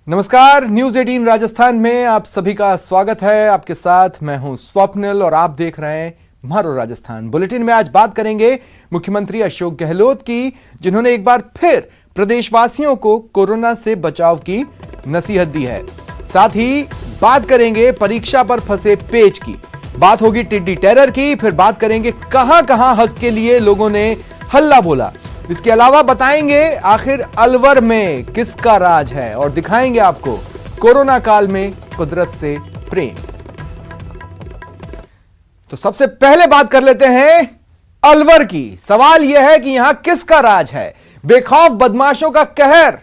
नमस्कार, न्यूज 18 राजस्थान में आप सभी का स्वागत है। आपके साथ मैं हूं स्वप्निल और आप देख रहे हैं मारो राजस्थान। बुलेटिन में आज बात करेंगे मुख्यमंत्री अशोक गहलोत की, जिन्होंने एक बार फिर प्रदेशवासियों को कोरोना से बचाव की नसीहत दी है। साथ ही बात करेंगे परीक्षा पर फंसे पेच की, बात होगी टिड्डी टेरर की, फिर बात करेंगे कहां कहां हक के लिए लोगों ने हल्ला बोला। इसके अलावा बताएंगे आखिर अलवर में किसका राज है और दिखाएंगे आपको कोरोना काल में कुदरत से प्रेम। तो सबसे पहले बात कर लेते हैं अलवर की। सवाल यह है कि यहां किसका राज है। बेखौफ बदमाशों का कहर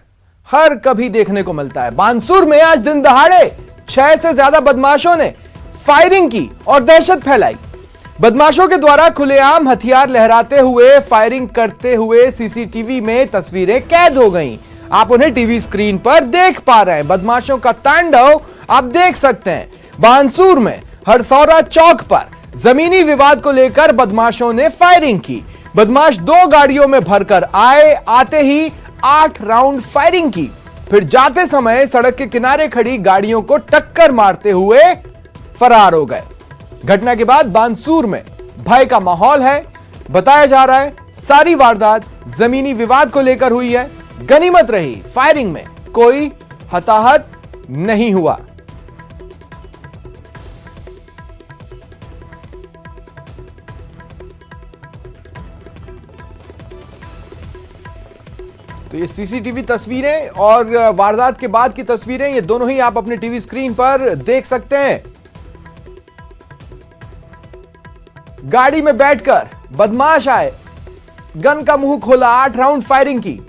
हर कभी देखने को मिलता है। बानसूर में आज दिन दहाड़े 6 से ज्यादा बदमाशों ने फायरिंग की और दहशत फैलाई। बदमाशों के द्वारा खुलेआम हथियार लहराते हुए फायरिंग करते हुए सीसीटीवी में तस्वीरें कैद हो गईं। आप उन्हें टीवी स्क्रीन पर देख पा रहे हैं। बदमाशों का तांडव आप देख सकते हैं। बानसूर में हरसौरा चौक पर जमीनी विवाद को लेकर बदमाशों ने फायरिंग की। बदमाश 2 गाड़ियों में भरकर आए, आते ही 8 राउंड फायरिंग की, फिर जाते समय सड़क के किनारे खड़ी गाड़ियों को टक्कर मारते हुए फरार हो गए। घटना के बाद बानसूर में भय का माहौल है। बताया जा रहा है सारी वारदात जमीनी विवाद को लेकर हुई है। गनीमत रही फायरिंग में कोई हताहत नहीं हुआ। तो ये सीसीटीवी तस्वीरें और वारदात के बाद की तस्वीरें, ये दोनों ही आप अपने टीवी स्क्रीन पर देख सकते हैं। गाड़ी में बैठकर बदमाश आए, गन का मुंह खोला, 8 राउंड फायरिंग की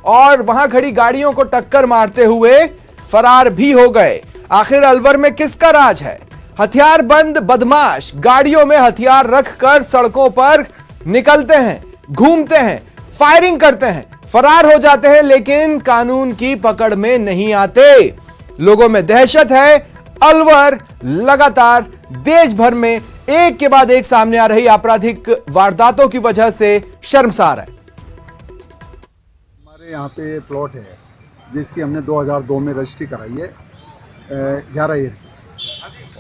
और वहां खड़ी गाड़ियों को टक्कर मारते हुए फरार भी हो गए। आखिर अलवर में किसका राज है। हथियारबंद बदमाश गाड़ियों में हथियार रखकर सड़कों पर निकलते हैं, घूमते हैं, फायरिंग करते हैं, फरार हो जाते हैं, लेकिन कानून की पकड़ में नहीं आते। लोगों में दहशत है। अलवर लगातार देश भर में एक के बाद एक सामने आ रही आपराधिक वारदातों की वजह से शर्मसार है। हमारे यहाँ पे प्लॉट है जिसकी हमने 2002 में रजिस्ट्री कराई है 11 ईयर की,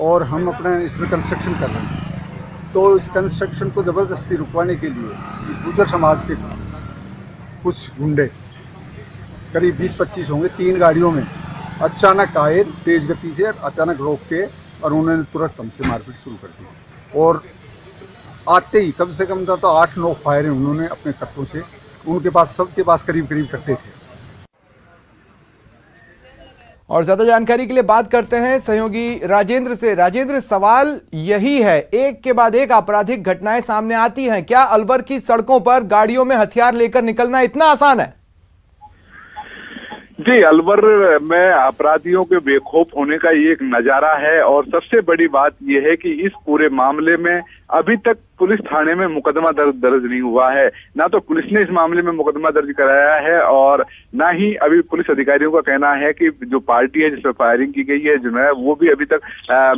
और हम अपना इसमें कंस्ट्रक्शन कर रहे हैं। तो इस कंस्ट्रक्शन को ज़बरदस्ती रुकवाने के लिए गुर्जर समाज के कुछ गुंडे करीब 20-25 होंगे, 3 गाड़ियों में अचानक आए, तेज़ गति से अचानक रोक के, और उन्होंने तुरंत हमसे मारपीट शुरू कर दी। और आते ही कम से कम तो 8-9 फायर उन्होंने अपने कट्टों से, उनके पास सबके पास करीब करीब कट्टे थे। और ज्यादा जानकारी के लिए बात करते हैं सहयोगी राजेंद्र से। राजेंद्र, सवाल यही है, एक के बाद एक आपराधिक घटनाएं सामने आती हैं, क्या अलवर की सड़कों पर गाड़ियों में हथियार लेकर निकलना इतना आसान है? जी, अलवर में अपराधियों के बेखौफ होने का ये एक नजारा है। और सबसे बड़ी बात यह है कि इस पूरे मामले में अभी तक पुलिस थाने में मुकदमा दर्ज नहीं हुआ है। ना तो पुलिस ने इस मामले में मुकदमा दर्ज कराया है और ना ही अभी पुलिस अधिकारियों का कहना है कि जो पार्टी है जिसमें फायरिंग की गई है जिन्हें, वो भी अभी तक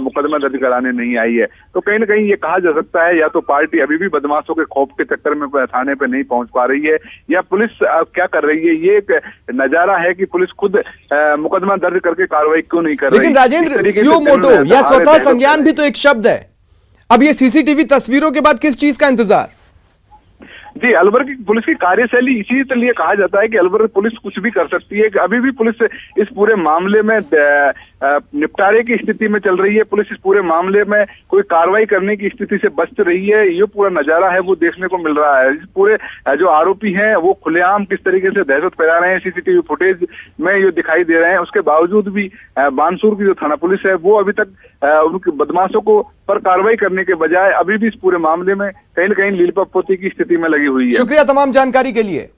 मुकदमा दर्ज कराने नहीं आई है। तो कहीं ना कहीं ये कहा जा सकता है या तो पार्टी अभी भी बदमाशों के खौफ के चक्कर में थाने पे नहीं पहुंच पा रही है, या पुलिस क्या कर रही है। ये एक नजारा है कि पुलिस खुद मुकदमा दर्ज करके कार्रवाई क्यों नहीं कर रही। लेकिन राजेंद्र, सुयो मोटो या स्वतः संज्ञान भी तो एक शब्द है। अब ये सीसीटीवी तस्वीरों के बाद किस चीज का इंतजार? जी, अलवर की पुलिस की कार्यशैली इसी के लिए कहा जाता है कि अलवर पुलिस कुछ भी कर सकती है। अभी भी पुलिस इस पूरे मामले में निपटारे की स्थिति में चल रही है। पुलिस इस पूरे मामले में कोई कार्रवाई करने की स्थिति से बच रही है। ये पूरा नजारा है वो देखने को मिल रहा है। इस पूरे जो आरोपी हैं वो खुलेआम किस तरीके से दहशत फैला रहे हैं, सीसीटीवी फुटेज में ये दिखाई दे रहे हैं। उसके बावजूद भी बानसूर की जो थाना पुलिस है वो अभी तक उनके बदमाशों को पर कार्रवाई करने के बजाय अभी भी इस पूरे मामले में कहीं न कहीं लीलपपोती की स्थिति में लगी हुई है। शुक्रिया तमाम जानकारी के लिए।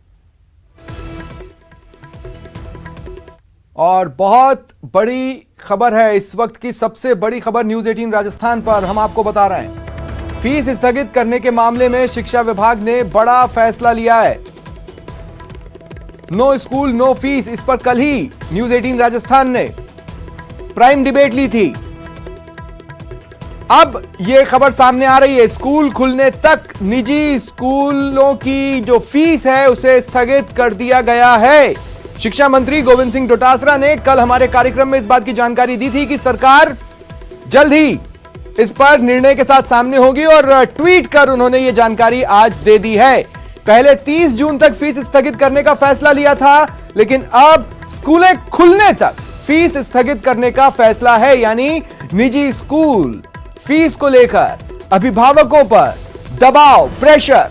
और बहुत बड़ी खबर है इस वक्त की, सबसे बड़ी खबर न्यूज 18 राजस्थान पर हम आपको बता रहे हैं। फीस स्थगित करने के मामले में शिक्षा विभाग ने बड़ा फैसला लिया है। नो स्कूल नो फीस, इस पर कल ही न्यूज 18 राजस्थान ने प्राइम डिबेट ली थी। अब यह खबर सामने आ रही है, स्कूल खुलने तक निजी स्कूलों की जो फीस है उसे स्थगित कर दिया गया है। शिक्षा मंत्री गोविंद सिंह डोटासरा ने कल हमारे कार्यक्रम में इस बात की जानकारी दी थी कि सरकार जल्द ही इस पर निर्णय के साथ सामने होगी और ट्वीट कर उन्होंने यह जानकारी आज दे दी है। पहले 30 जून तक फीस स्थगित करने का फैसला लिया था, लेकिन अब स्कूलें खुलने तक फीस स्थगित करने का फैसला है। यानी निजी स्कूल फीस को लेकर अभिभावकों पर दबाव, प्रेशर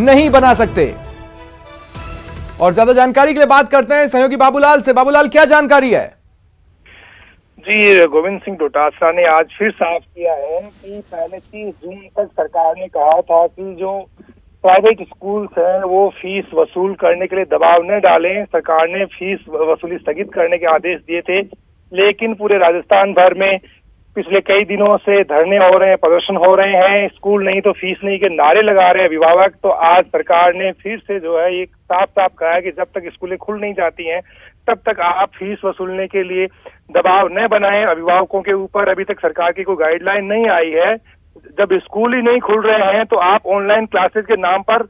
नहीं बना सकते। और ज्यादा जानकारी के लिए बात करते हैं सहयोगी बाबूलाल से। बाबूलाल, क्या जानकारी है? जी, गोविंद सिंह डोटासरा ने आज फिर साफ किया है कि पहले 30 जून तक सरकार ने कहा था कि जो प्राइवेट स्कूल्स हैं वो फीस वसूल करने के लिए दबाव न डालें। सरकार ने फीस वसूली स्थगित करने के आदेश दिए थे, लेकिन पूरे राजस्थान भर में पिछले कई दिनों से धरने हो रहे हैं, प्रदर्शन हो रहे हैं, स्कूल नहीं तो फीस नहीं के नारे लगा रहे हैं अभिभावक। तो आज सरकार ने फिर से जो है एक साफ साफ कहा है कि जब तक स्कूलें खुल नहीं जाती हैं तब तक आप फीस वसूलने के लिए दबाव न बनाएं अभिभावकों के ऊपर। अभी तक सरकार की कोई गाइडलाइन नहीं आई है। जब स्कूल ही नहीं खुल रहे हैं तो आप ऑनलाइन क्लासेस के नाम पर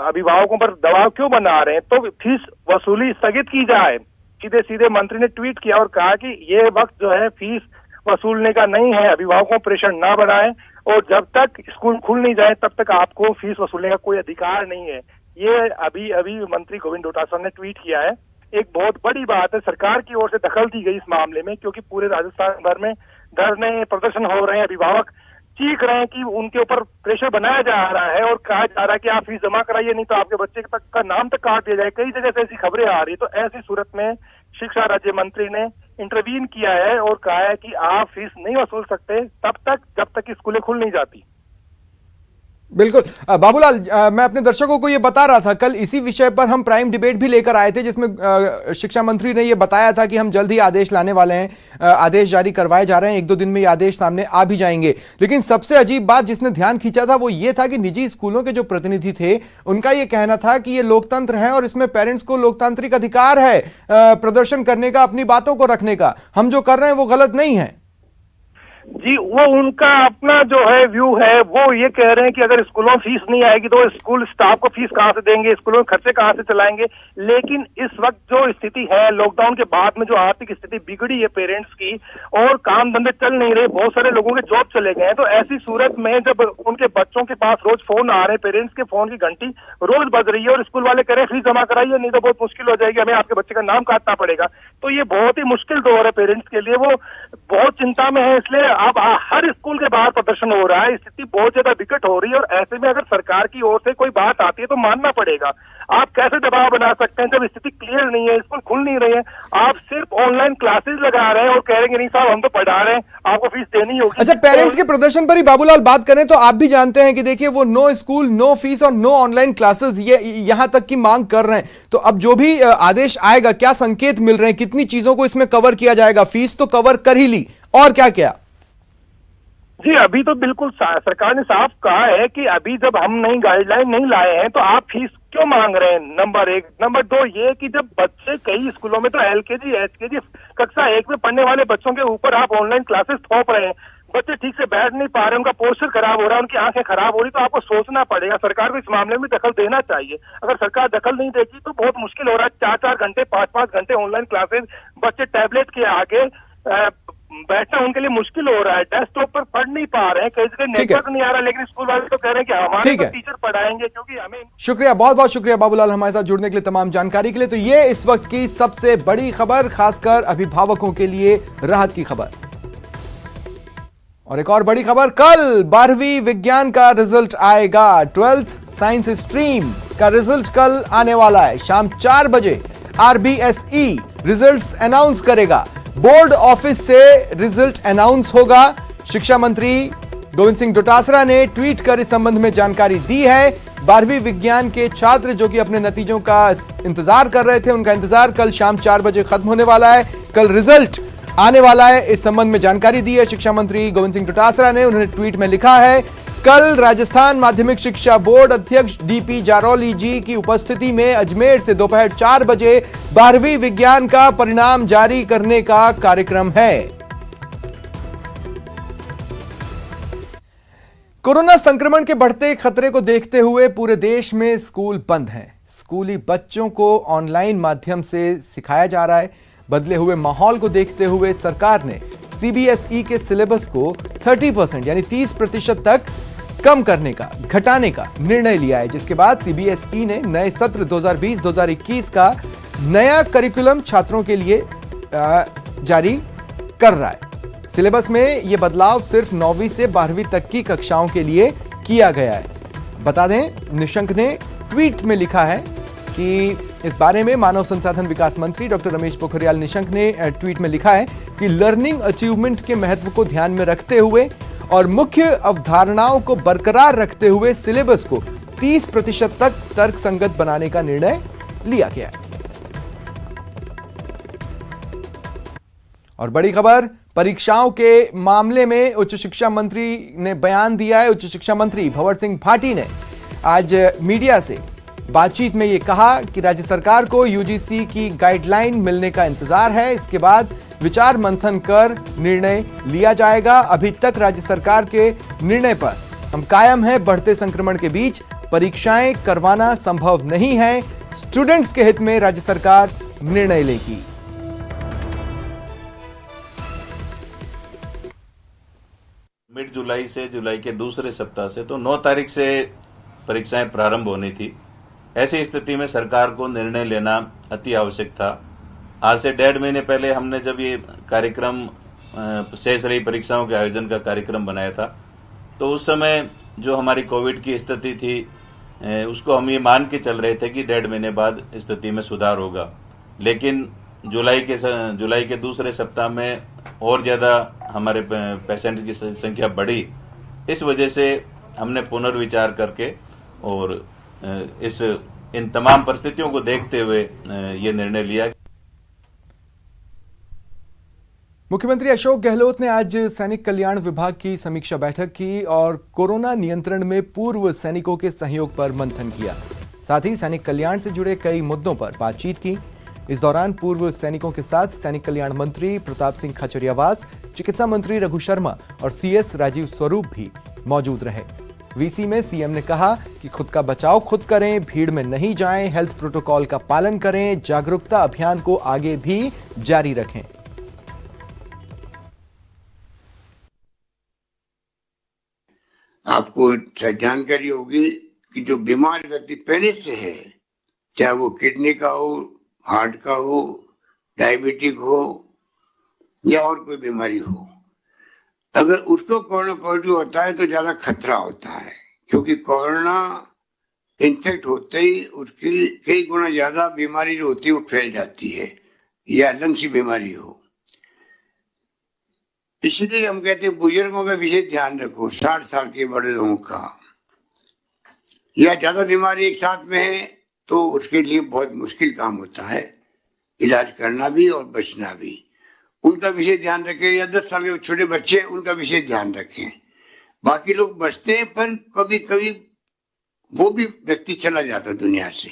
अभिभावकों पर दबाव क्यों बना रहे हैं? तो फीस वसूली स्थगित की जाए। सीधे सीधे मंत्री ने ट्वीट किया और कहा कि ये वक्त जो है फीस वसूलने का नहीं है, अभिभावकों प्रेशर ना बनाएं और जब तक स्कूल खुल नहीं जाए तब तक आपको फीस वसूलने का कोई अधिकार नहीं है। ये अभी मंत्री गोविंद डोटासरा ने ट्वीट किया है। एक बहुत बड़ी बात है, सरकार की ओर से दखल दी गई इस मामले में, क्योंकि पूरे राजस्थान भर में धरने प्रदर्शन हो रहे हैं, अभिभावक चीख रहे हैं कि उनके ऊपर प्रेशर बनाया जा रहा है और कहा जा रहा है कि आप फीस जमा कराइए नहीं तो आपके बच्चे तक का नाम तक काट दिया जाए। कई जगह से ऐसी खबरें आ रही है। तो ऐसी सूरत में शिक्षा राज्य मंत्री ने इंटरवीन किया है और कहा है कि आप फीस नहीं वसूल सकते तब तक जब तक कि स्कूलें खुल नहीं जाती। बिल्कुल बाबूलाल, मैं अपने दर्शकों को ये बता रहा था, कल इसी विषय पर हम प्राइम डिबेट भी लेकर आए थे जिसमें शिक्षा मंत्री ने ये बताया था कि हम जल्द ही आदेश लाने वाले हैं, आदेश जारी करवाए जा रहे हैं, 1-2 दिन में ये आदेश सामने आ भी जाएंगे। लेकिन सबसे अजीब बात जिसने ध्यान खींचा था वो ये था कि निजी स्कूलों के जो प्रतिनिधि थे उनका ये कहना था कि ये लोकतंत्र है और इसमें पेरेंट्स को लोकतांत्रिक अधिकार है प्रदर्शन करने का, अपनी बातों को रखने का। हम जो कर रहे हैं वो गलत नहीं है। जी, वो उनका अपना जो है व्यू है। वो ये कह रहे हैं कि अगर स्कूलों में फीस नहीं आएगी तो स्कूल स्टाफ को फीस कहां से देंगे, स्कूलों में खर्चे कहां से चलाएंगे। लेकिन इस वक्त जो स्थिति है, लॉकडाउन के बाद में जो आर्थिक स्थिति बिगड़ी है पेरेंट्स की और काम धंधे चल नहीं रहे, बहुत सारे लोगों के जॉब चले गए हैं। तो ऐसी सूरत में जब उनके बच्चों के पास रोज फोन आ रहे हैं, पेरेंट्स के फोन की घंटी रोज बज रही है और स्कूल वाले कह रहे हैं फीस जमा कराइए नहीं तो बहुत मुश्किल हो जाएगी, हमें आपके बच्चे का नाम काटना पड़ेगा। तो ये बहुत ही मुश्किल दौर है पेरेंट्स के लिए। वो बहुत चिंता में है। इसलिए अब हर स्कूल के बाहर प्रदर्शन हो रहा है। स्थिति बहुत ज्यादा विकट हो रही है और ऐसे में अगर सरकार की ओर से कोई बात आती है तो मानना पड़ेगा। आप कैसे दबाव बना सकते हैं जब स्थिति क्लियर नहीं है, स्कूल खुल नहीं रहे हैं, आप सिर्फ ऑनलाइन क्लासेस लगा रहे हैं और कह रहे हैं नहीं साहब हम तो पढ़ा रहे हैं, आपको फीस देनी होगी। अच्छा, पेरेंट्स के प्रदर्शन पर ही बाबूलाल बात करें तो आप भी जानते हैं कि देखिए वो नो स्कूल, नो फीस और नो ऑनलाइन क्लासेस ये यहां तक की मांग कर रहे हैं। तो अब जो भी आदेश आएगा, क्या संकेत मिल रहे हैं, कितनी चीजों को इसमें कवर किया जाएगा? फीस तो कवर कर ही ली, और क्या क्या? जी, अभी तो बिल्कुल सरकार ने साफ कहा है कि अभी जब हम नई गाइडलाइन नहीं लाए हैं तो आप फीस क्यों मांग रहे हैं, नंबर 1। नंबर 2 ये कि जब बच्चे कई स्कूलों में तो LKG, HKG कक्षा 1 में पढ़ने वाले बच्चों के ऊपर आप ऑनलाइन क्लासेस थोप रहे हैं, बच्चे ठीक से बैठ नहीं पा रहे, उनका पोस्चर खराब हो रहा है, उनकी आंखें खराब हो रही। तो आपको सोचना पड़ेगा, सरकार को इस मामले में दखल देना चाहिए। अगर सरकार दखल नहीं देगी तो बहुत मुश्किल हो रहा है। 4-4 घंटे 5-5 घंटे ऑनलाइन क्लासेस, बच्चे टैबलेट के आगे बैठना उनके लिए मुश्किल हो रहा है, डेस्कटॉप पर पढ़ नहीं पा रहे हैं, कई जगह नेटवर्क नहीं आ रहा। लेकिन स्कूल वाले तो कह रहे हैं कि हमारे तो टीचर पढ़ाएंगे क्योंकि हमें। शुक्रिया, बहुत बहुत शुक्रिया बाबूलाल हमारे साथ जुड़ने के लिए, तमाम जानकारी के लिए। तो ये इस वक्त की सबसे बड़ी खबर, खासकर अभिभावकों के लिए राहत की खबर। और एक और बड़ी खबर, कल 12वीं विज्ञान का रिजल्ट आएगा। 12th साइंस स्ट्रीम का रिजल्ट कल आने वाला है। शाम 4 बजे RBSE रिजल्ट्स अनाउंस करेगा। बोर्ड ऑफिस से रिजल्ट अनाउंस होगा। शिक्षा मंत्री गोविंद सिंह डोटासरा ने ट्वीट कर इस संबंध में जानकारी दी है। 12वीं विज्ञान के छात्र जो कि अपने नतीजों का इंतजार कर रहे थे, उनका इंतजार कल शाम 4 बजे खत्म होने वाला है। कल रिजल्ट आने वाला है, इस संबंध में जानकारी दी है शिक्षा मंत्री गोविंद सिंह डोटासरा ने। उन्होंने ट्वीट में लिखा है, कल राजस्थान माध्यमिक शिक्षा बोर्ड अध्यक्ष DP जारौली जी की उपस्थिति में अजमेर से दोपहर 4 बजे 12वीं विज्ञान का परिणाम जारी करने का कार्यक्रम है। कोरोना संक्रमण के बढ़ते खतरे को देखते हुए पूरे देश में स्कूल बंद हैं। स्कूली बच्चों को ऑनलाइन माध्यम से सिखाया जा रहा है। बदले हुए माहौल को देखते हुए सरकार ने सीबीएसई के सिलेबस को 30% यानी 30% तक कम करने का, घटाने का निर्णय लिया है, जिसके बाद सीबीएसई ने नए सत्र 2020-2021 का नया करिकुलम छात्रों के लिए जारी कर रहा है। सिलेबस में यह बदलाव सिर्फ 9वीं से 12वीं तक की कक्षाओं के लिए किया गया है। बता दें, निशंक ने ट्वीट में लिखा है कि इस बारे में मानव संसाधन विकास मंत्री डॉक्टर रमेश पोखरियाल निशंक ने ट्वीट में लिखा है कि लर्निंग अचीवमेंट के महत्व को ध्यान में रखते हुए और मुख्य अवधारणाओं को बरकरार रखते हुए सिलेबस को 30% तक तर्कसंगत बनाने का निर्णय लिया गया है। और बड़ी खबर, परीक्षाओं के मामले में उच्च शिक्षा मंत्री ने बयान दिया है। उच्च शिक्षा मंत्री भंवर सिंह भाटी ने आज मीडिया से बातचीत में यह कहा कि राज्य सरकार को यूजीसी की गाइडलाइन मिलने का इंतजार है, इसके बाद विचार मंथन कर निर्णय लिया जाएगा। अभी तक राज्य सरकार के निर्णय पर हम कायम हैं। बढ़ते संक्रमण के बीच परीक्षाएं करवाना संभव नहीं है। स्टूडेंट्स के हित में राज्य सरकार निर्णय लेगी। मिड जुलाई से, जुलाई के दूसरे सप्ताह से, तो 9 तारीख से परीक्षाएं प्रारंभ होनी थी। ऐसी स्थिति में सरकार को निर्णय लेना अति आवश्यक था। आज से 1.5 महीने पहले हमने जब ये कार्यक्रम शेष रही परीक्षाओं के आयोजन का कार्यक्रम बनाया था, तो उस समय जो हमारी कोविड की स्थिति थी उसको हम ये मान के चल रहे थे कि 1.5 महीने बाद स्थिति में सुधार होगा। लेकिन जुलाई के दूसरे सप्ताह में और ज्यादा हमारे पेशेंट की संख्या बढ़ी। इस वजह से हमने पुनर्विचार करके और इन तमाम परिस्थितियों को देखते हुए ये निर्णय लिया। मुख्यमंत्री अशोक गहलोत ने आज सैनिक कल्याण विभाग की समीक्षा बैठक की और कोरोना नियंत्रण में पूर्व सैनिकों के सहयोग पर मंथन किया। साथ ही सैनिक कल्याण से जुड़े कई मुद्दों पर बातचीत की। इस दौरान पूर्व सैनिकों के साथ सैनिक कल्याण मंत्री प्रताप सिंह खचरियावास, चिकित्सा मंत्री रघु शर्मा और सीएस राजीव स्वरूप भी मौजूद रहे। वीसी में सीएम ने कहा कि खुद का बचाव खुद करें, भीड़ में नहीं जाएं, हेल्थ प्रोटोकॉल का पालन करें, जागरूकता अभियान को आगे भी जारी रखें। आपको जानकारी होगी कि जो बीमार व्यक्ति पहले से है, चाहे वो किडनी का हो, हार्ट का हो, डायबिटिक हो या और कोई बीमारी हो, अगर उसको कोरोना पॉजिटिव होता है तो ज्यादा खतरा होता है, क्योंकि कोरोना इन्फेक्ट होते ही उसकी कई गुना ज्यादा बीमारी जो होती है वो फैल जाती है, या लंग की बीमारी हो। इसलिए हम कहते हैं बुजुर्गों में विशेष ध्यान रखो, 60 साल के बड़े लोगों का, या ज्यादा बीमारी एक साथ में है तो उसके लिए बहुत मुश्किल काम होता है, इलाज करना भी और बचना भी। उनका विशेष ध्यान रखें, या 10 साल के छोटे बच्चे उनका विशेष ध्यान रखें। बाकी लोग बचते हैं पर कभी कभी वो भी व्यक्ति चला जाता है दुनिया से।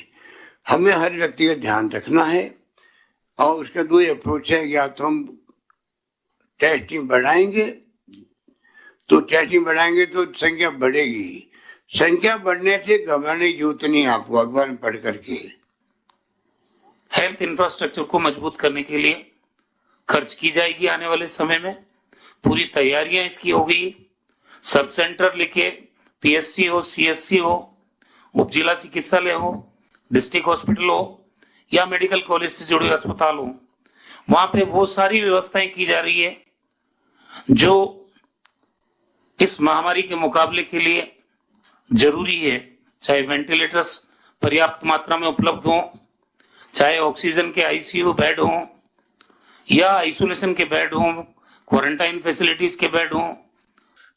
हमें हर व्यक्ति का ध्यान रखना है और उसका 2 अप्रोच है, या तो हम टेस्टिंग बढ़ाएंगे तो संख्या बढ़ेगी। संख्या बढ़ने से घबराने की जरूरत नहीं आपको, अखबार में पढ़ करके। हेल्थ इंफ्रास्ट्रक्चर को मजबूत करने के लिए खर्च की जाएगी आने वाले समय में। पूरी तैयारियां इसकी हो गई। सब सेंटर लेके पीएससी हो, सीएससी हो, उप जिला चिकित्सालय हो, डिस्ट्रिक्ट हॉस्पिटल हो या मेडिकल कॉलेज से जुड़े अस्पताल हो, वहां पे वो सारी व्यवस्थाएं की जा रही है जो इस महामारी के मुकाबले के लिए जरूरी है। चाहे वेंटिलेटर्स पर्याप्त मात्रा में उपलब्ध हो, चाहे ऑक्सीजन के आईसीयू बेड हो या आइसोलेशन के बेड हो, क्वारंटाइन फैसिलिटीज के बेड हो।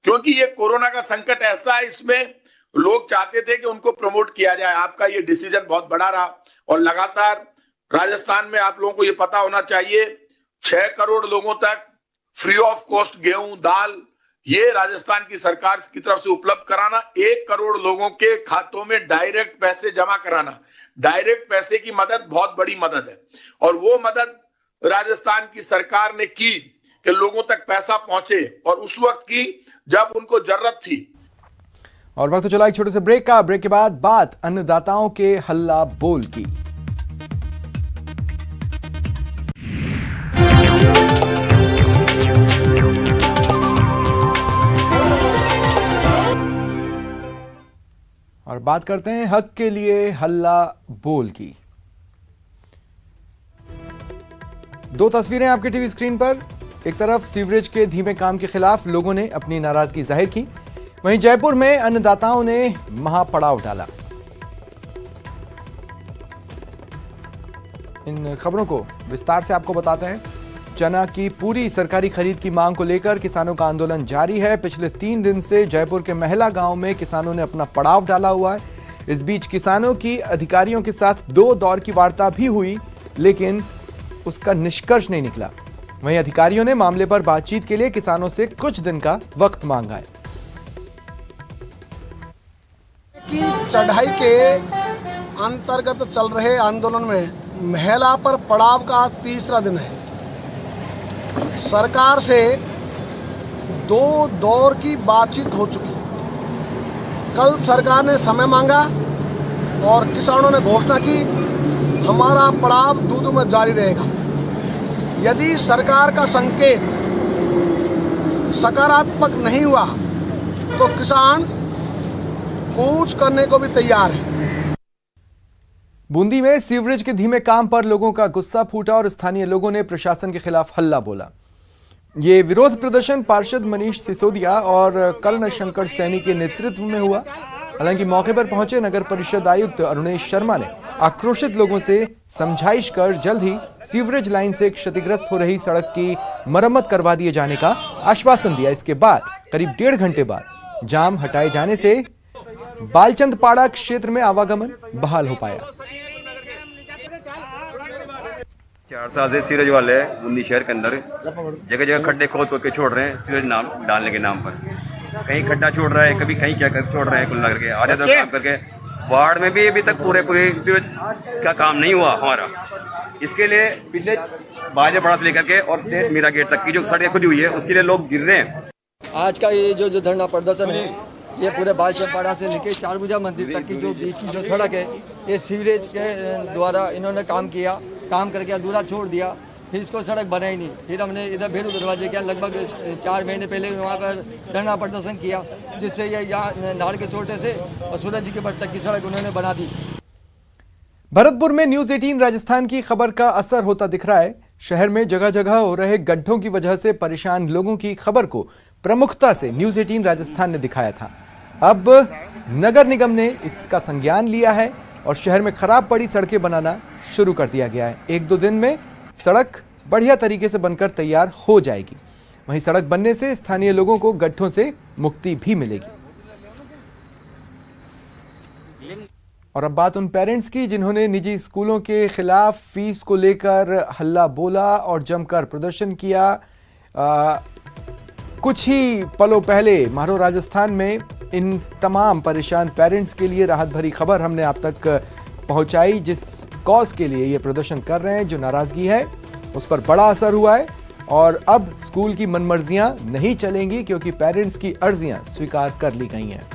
क्योंकि ये कोरोना का संकट ऐसा है, इसमें लोग चाहते थे कि उनको प्रमोट किया जाए। आपका ये डिसीजन बहुत बड़ा रहा और लगातार राजस्थान में आप लोगों को ये पता होना चाहिए 6 करोड़ लोगों तक फ्री ऑफ कॉस्ट गेहूं, दाल ये राजस्थान की सरकार की तरफ से उपलब्ध कराना, 1 करोड़ लोगों के खातों में डायरेक्ट पैसे जमा कराना। डायरेक्ट पैसे की मदद बहुत बड़ी मदद है और वो मदद राजस्थान की सरकार ने की कि लोगों तक पैसा पहुंचे और उस वक्त की जब उनको जरूरत थी। और वक्त तो चला एक छोटे से ब्रेक का। ब्रेक के बाद बात अन्नदाताओं के हल्ला बोल की। और बात करते हैं हक के लिए हल्ला बोल की। दो तस्वीरें आपके टीवी स्क्रीन पर। एक तरफ सीवरेज के धीमे काम के खिलाफ लोगों ने अपनी नाराजगी जाहिर की, वहीं जयपुर में अन्नदाताओं ने महापड़ाव डाला। इन खबरों को विस्तार से आपको बताते हैं। चना की पूरी सरकारी खरीद की मांग को लेकर किसानों का आंदोलन जारी है। पिछले 3 दिन से जयपुर के महिला गांव में किसानों ने अपना पड़ाव डाला हुआ है। इस बीच किसानों की अधिकारियों के साथ 2 दौर की वार्ता भी हुई, लेकिन उसका निष्कर्ष नहीं निकला। वहीं अधिकारियों ने मामले पर बातचीत के लिए किसानों से कुछ दिन का वक्त मांगा है। की चढ़ाई के अंतर्गत चल रहे आंदोलन में महिला पर पड़ाव का 3रा दिन है। सरकार से 2 दौर की बातचीत हो चुकी। कल सरकार ने समय मांगा और किसानों ने घोषणा की हमारा पड़ाव दूध में जारी रहेगा। यदि सरकार का संकेत सकारात्मक नहीं हुआ तो किसान कूच करने को भी तैयार है। बूंदी में सीवरेज के धीमे काम पर लोगों का गुस्सा फूटा और स्थानीय लोगों ने प्रशासन के खिलाफ हल्ला बोला। ये विरोध प्रदर्शन पार्षद मनीष सिसोदिया और कर्ण शंकर सैनी के नेतृत्व में हुआ। हालांकि मौके पर पहुंचे नगर परिषद आयुक्त अरुणेश शर्मा ने आक्रोशित लोगों से समझाइश कर जल्द ही सीवरेज लाइन से क्षतिग्रस्त हो रही सड़क की मरम्मत करवा दिए जाने का आश्वासन दिया। इसके बाद करीब 1.5 घंटे बाद जाम हटाए जाने से बालचंद पाड़ा क्षेत्र में आवागमन बहाल हो पाया। 4 साल से सीवरेज वाले बूंदी शहर के अंदर जगह जगह खड्डे खोद खोद के छोड़ रहे हैं सीवरेज नाम डालने के नाम पर। कहीं खड्डा छोड़ रहा है, कभी कहीं क्या छोड़ रहे हैं, कुल करके आधे तो काम करके वार्ड में भी अभी तक पूरे सीवरेज का काम नहीं हुआ हमारा। इसके लिए पिछले बाजे बड़ा से लेकर के और मीरा गेट तक की जो सड़कें खुदी हुई है उसके लिए लोग गिर रहे हैं। आज का ये जो धरना प्रदर्शन है ये पूरे बालचंदपाड़ा से लेकर चारभुजा मंदिर तक की जो बीच की जो सड़क है ये सीवरेज के द्वारा इन्होंने काम किया, काम करके अधूरा छोड़ दिया, फिर इसको सड़क बनाई नहीं। फिर हमने इधर भेड़ू दरवाजे किया, लगभग 4 महीने पहले वहाँ पर धरना प्रदर्शन किया, जिससे ये यहाँ नाड़ के छोटे से और सूरज जी के बट तक की सड़क उन्होंने बना दी। भरतपुर में न्यूज 18 राजस्थान की खबर का असर होता दिख रहा है। शहर में जगह जगह हो रहे गड्ढों की वजह से परेशान लोगों की खबर को प्रमुखता से न्यूज 18 राजस्थान ने दिखाया था। अब नगर निगम ने इसका संज्ञान लिया है और शहर में खराब पड़ी सड़कें बनाना शुरू कर दिया गया है। 1-2 दिन में सड़क बढ़िया तरीके से बनकर तैयार हो जाएगी। वहीं सड़क बनने से स्थानीय लोगों को गड्ढों से मुक्ति भी मिलेगी। और अब बात उन पेरेंट्स की जिन्होंने निजी स्कूलों के खिलाफ फीस को लेकर हल्ला बोला और जमकर प्रदर्शन किया। कुछ ही पलों पहले मारो राजस्थान में इन तमाम परेशान पेरेंट्स के लिए राहत भरी खबर हमने आप तक पहुंचाई। जिस कॉज के लिए ये प्रदर्शन कर रहे हैं, जो नाराजगी है उस पर बड़ा असर हुआ है और अब स्कूल की मनमर्जियां नहीं चलेंगी क्योंकि पेरेंट्स की अर्जियां स्वीकार कर ली गई हैं।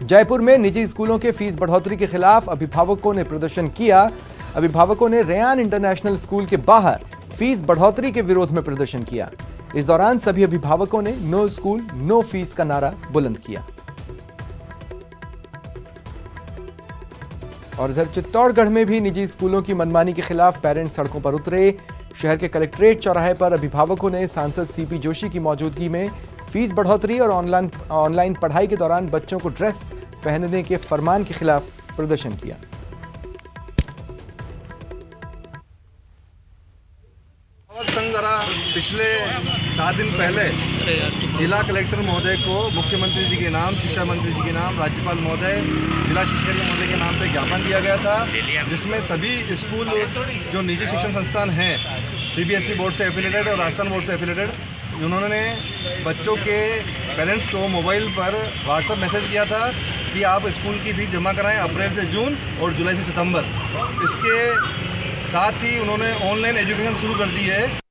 जयपुर में निजी स्कूलों के फीस बढ़ोतरी के खिलाफ अभिभावकों ने प्रदर्शन किया। अभिभावकों ने रेयान इंटरनेशनल स्कूल के बाहर फीस बढ़ोतरी के विरोध में प्रदर्शन किया। इस दौरान सभी अभिभावकों ने नो स्कूल नो फीस का नारा बुलंद किया। और इधर चित्तौड़गढ़ में भी निजी स्कूलों की मनमानी के खिलाफ पेरेंट्स सड़कों पर उतरे। शहर के कलेक्ट्रेट चौराहे पर अभिभावकों ने सांसद सीपी जोशी की मौजूदगी में फीस बढ़ोतरी और ऑनलाइन पढ़ाई के दौरान बच्चों को ड्रेस पहनने के फरमान के खिलाफ प्रदर्शन किया। पिछले 7 दिन पहले जिला कलेक्टर महोदय को मुख्यमंत्री जी के नाम, शिक्षा मंत्री जी के नाम, राज्यपाल महोदय, जिला शिक्षा महोदय के नाम पे ज्ञापन दिया गया था, जिसमें सभी स्कूल जो निजी शिक्षण संस्थान हैं, सीबीएसई बोर्ड से एफिलेटेड और राजस्थान बोर्ड से एफिलेटेड, उन्होंने बच्चों के पेरेंट्स को मोबाइल पर व्हाट्सएप मैसेज किया था कि आप स्कूल की फीस जमा कराएं अप्रैल से जून और जुलाई से सितंबर। इसके साथ ही उन्होंने ऑनलाइन एजुकेशन शुरू कर दी है।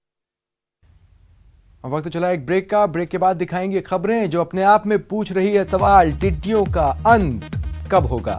वक्त चला एक ब्रेक का। ब्रेक के बाद दिखाएंगे खबरें जो अपने आप में पूछ रही है सवाल, टिड्डियों का अंत कब होगा।